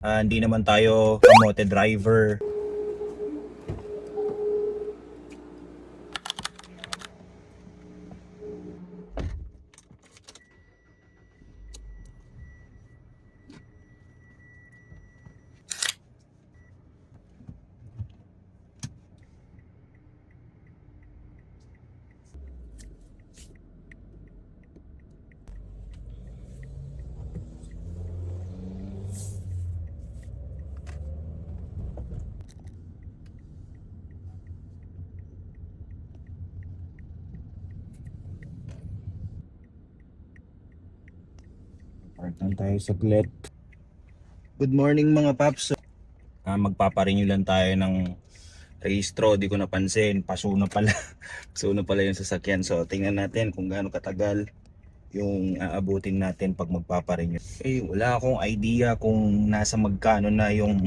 Hindi naman tayo kamote driver. Park lang tayo saglit. Good morning mga paps. Magpaparenew lang tayo ng rehistro. Di ko napansin, paso na pala. Paso na pala yung sasakyan. So tingnan natin kung gaano katagal yung aabutin natin pag magpaparenew. Wala akong idea kung nasa magkano na yung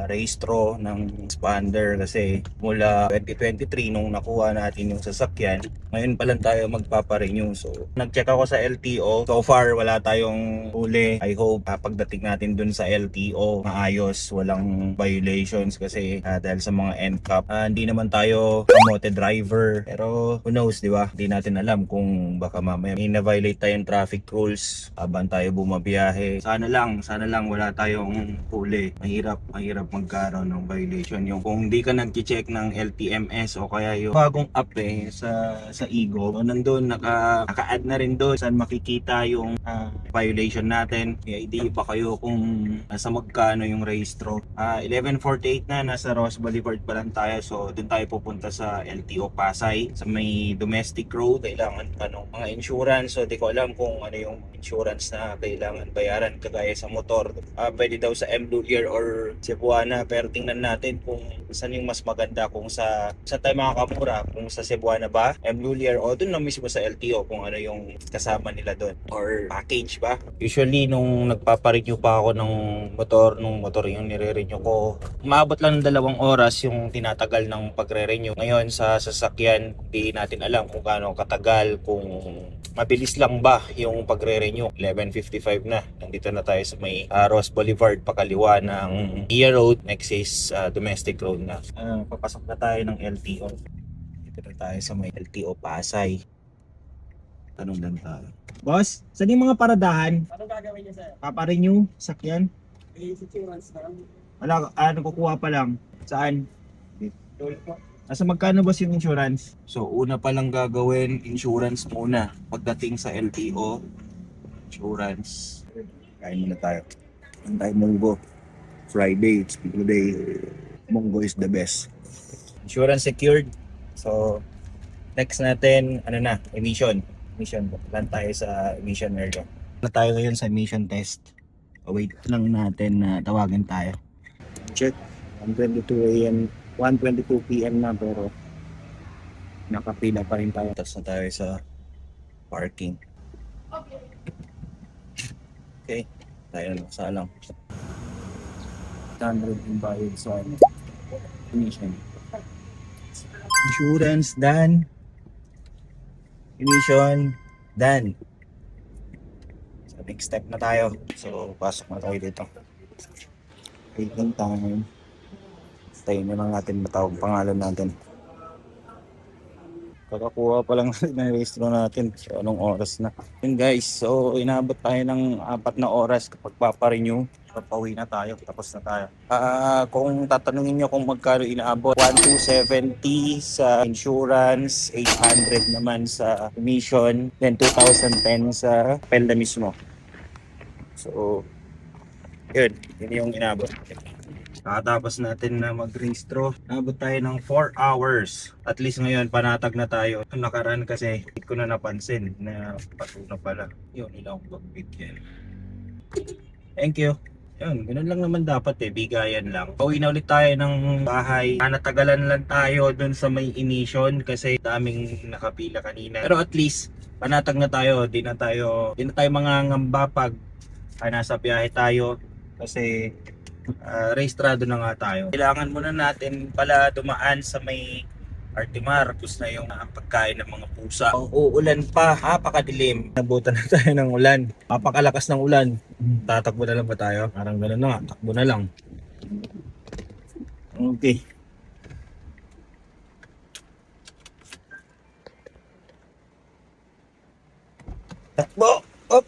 rehistro ng expander kasi mula 2023 nung nakuha natin yung sasakyan, ngayon pa lang tayo magpaparenew. So nag-check ako sa LTO. So far wala tayong huli. I hope pagdating natin dun sa LTO maayos, walang violations kasi dahil sa mga NCAP, hindi naman tayo kamote driver. Pero who knows, di ba? Hindi natin alam kung baka mamaya may na-violate tayong traffic rules habang tayo bumabiyahe. Sana lang wala tayong huli. Mahirap magkaroon ng violation. Yung kung hindi ka nag-check ng LTMS o kaya yung bagong app sa Igo, nandun naka-add na rin doon saan makikita yung violation natin. May idea pa kayo kung nasa magkano yung rehistro. 11:48 na, nasa Ross Boulevard pa lang tayo. So dun tayo pupunta sa LTO Pasay sa may domestic road. Kailangan pa ng mga insurance. So di ko alam kung ano yung insurance na kailangan bayaran kagaya sa motor. Pwede daw sa Mlulier or Cebuana, pero tingnan natin kung saan yung mas maganda, kung sa tayo makakamura, kung sa Cebuana ba, Mlulier, o dun na mismo sa LTO kung ano yung kasama nila doon or package ba. Usually nung nagpaparenew pa ako ng motor yung nire-renew ko, umabot lang ng 2 oras yung tinatagal ng pagre-renew. Ngayon sa sasakyan, di natin alam kung gaano katagal, kung mabilis lang ba yung pagre-renew. 11:55 na. Nandito na tayo sa may Ross Boulevard, pakaliwa ng Iya Road. Next is domestic road na. Papasok na tayo ng LTO. Dito na tayo sa may LTO Pasay. Tanong lang tayo. Boss, saan yung mga paradahan? Ano gagawin niya sir? Paparenew, sakyan? Insurance na lang. Wala, kukuha pa lang. Saan? Dole po. Nasa magkano ba yung insurance? So una pa lang gagawin, insurance muna. Pagdating sa LTO, insurance. Kain muna tayo. Ang tayo munggo. Friday, it's people day. Munggo is the best. Insurance secured. So next natin, emission. Plan tayo sa emission area. Na tayo ngayon sa emission test. Wait lang natin na tawagin tayo. Check. 1:22 AM. 1:22 PM na, pero nakapila pa rin tayo. Tapos na tayo sa parking. Okay. Tayo na nakasalang. 100 yung bayad sa emission. Insurance done. Emission done. So next step na tayo. So pasok na tayo dito. Waiting time. Tayo na lang natin matawag pangalan natin. Kakakuha pa lang natin ng registro natin. So anong oras na? Yun guys, so inabot tayo ng 4 na oras kapag paparenew. Papawi na tayo, tapos na tayo. Kung tatanungin nyo kung magkano inaabot, 1,270 sa insurance, 800 naman sa emission, then 2,010 sa pelda mismo. So yun yung inabot. Kakatapos natin na mag-rehistro, nabot tayo ng 4 hours. At least ngayon, panatag na tayo. Nakaraan kasi, hindi ko na napansin na patuna pala. Yun, ilang pagbigyan. Thank you. Yun, ganun lang naman dapat bigayan lang. Pauwi na ulit tayo ng bahay. Natagalan lang tayo dun sa may emission kasi daming nakapila kanina. Pero at least, panatag na tayo. Di na tayo mangangamba pag nasa biyahe tayo. Kasi rehistrado na nga tayo. Kailangan muna natin pala dumaan sa may Artimar, tapos na yung pagkain ng mga pusa. Uulan pa, napakadilim. Nabutan na tayo ng ulan. Napakalakas ng ulan. Tatakbo na lang ba tayo? Parang gano'n na nga, takbo na lang. Okay. Takbo! Up!